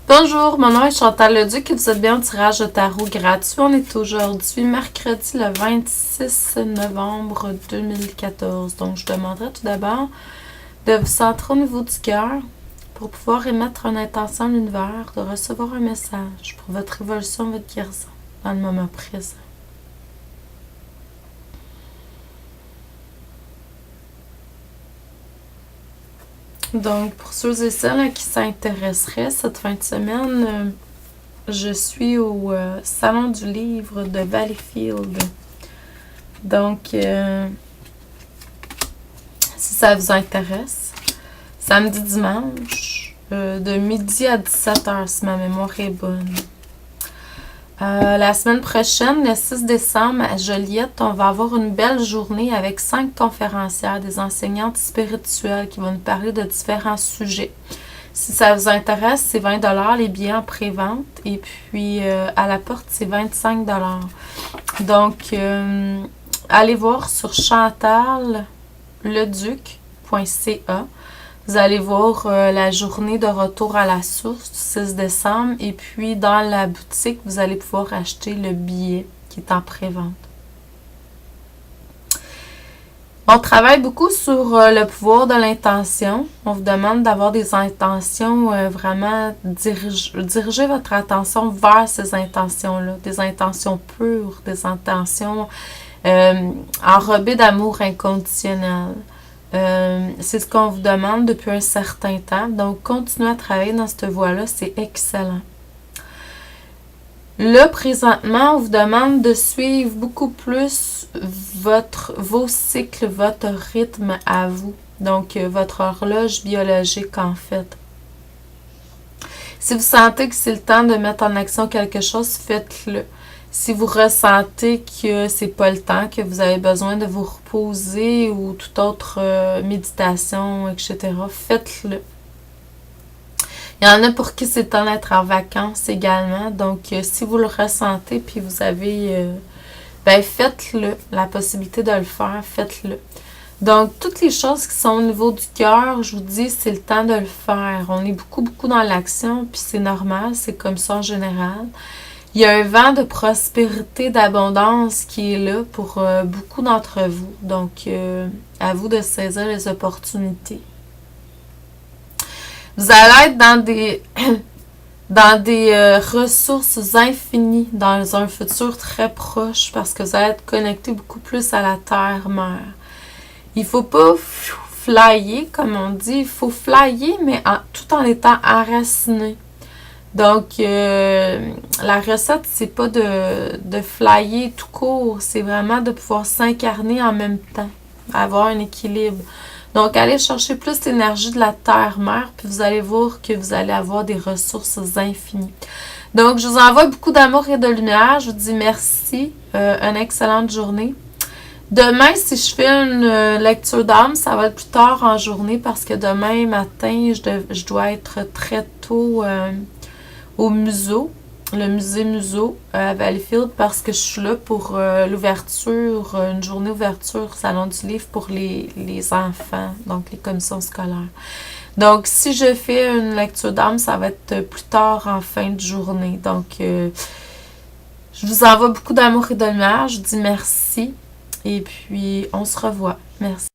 Bonjour, mon nom est Chantal Leduc et vous êtes bien au tirage de tarot gratuit. On est aujourd'hui mercredi le 26 novembre 2014. Donc, je demanderai tout d'abord de vous centrer au niveau du cœur pour pouvoir émettre une intention à l'univers, de recevoir un message pour votre évolution, votre guérison dans le moment présent. Donc, pour ceux et celles qui s'intéresseraient, cette fin de semaine, je suis au Salon du livre de Valleyfield. Donc, si ça vous intéresse, samedi, dimanche, de midi à 17h, si ma mémoire est bonne. La semaine prochaine, le 6 décembre, à Joliette, on va avoir une belle journée avec 5 conférencières, des enseignantes spirituelles qui vont nous parler de différents sujets. Si ça vous intéresse, c'est 20 $, les billets en pré-vente. Et puis, à la porte, c'est 25 $. Donc, allez voir sur chantalleduc.ca. Vous allez voir la journée de retour à la source du 6 décembre. Et puis, dans la boutique, vous allez pouvoir acheter le billet qui est en pré-vente. On travaille beaucoup sur le pouvoir de l'intention. On vous demande d'avoir des intentions vraiment diriger votre attention vers ces intentions-là. Des intentions pures, des intentions enrobées d'amour inconditionnel. C'est ce qu'on vous demande depuis un certain temps. Donc, continuez à travailler dans cette voie-là, c'est excellent. Là, présentement, on vous demande de suivre beaucoup plus vos cycles, votre rythme à vous. Donc, votre horloge biologique, en fait. Si vous sentez que c'est le temps de mettre en action quelque chose, faites-le. Si vous ressentez que c'est pas le temps, que vous avez besoin de vous reposer ou toute autre méditation, etc., faites-le. Il y en a pour qui c'est le temps d'être en vacances également. Donc, si vous le ressentez puis vous avez... faites-le. La possibilité de le faire, faites-le. Donc, toutes les choses qui sont au niveau du cœur, je vous dis, c'est le temps de le faire. On est beaucoup dans l'action, puis c'est normal, c'est comme ça en général. Il y a un vent de prospérité, d'abondance qui est là pour beaucoup d'entre vous. Donc, à vous de saisir les opportunités. Vous allez être dans des ressources infinies dans un futur très proche parce que vous allez être connecté beaucoup plus à la terre-mère. Il ne faut pas flyer, comme on dit. Il faut flyer, mais tout en étant enraciné. Donc, la recette, c'est pas de flyer tout court, c'est vraiment de pouvoir s'incarner en même temps, avoir un équilibre. Donc, allez chercher plus l'énergie de la terre-mère, puis vous allez voir que vous allez avoir des ressources infinies. Donc, je vous envoie beaucoup d'amour et de lumière. Je vous dis merci, une excellente journée. Demain, si je fais une lecture d'âme, ça va être plus tard en journée parce que demain matin, je dois être très tôt... au museau, le musée Museau à Valleyfield parce que je suis là pour l'ouverture, une journée ouverture Salon du livre pour les enfants, donc les commissions scolaires. Donc, si je fais une lecture d'âme, ça va être plus tard en fin de journée. Donc, je vous envoie beaucoup d'amour et de lumière. Je vous dis merci et puis on se revoit. Merci.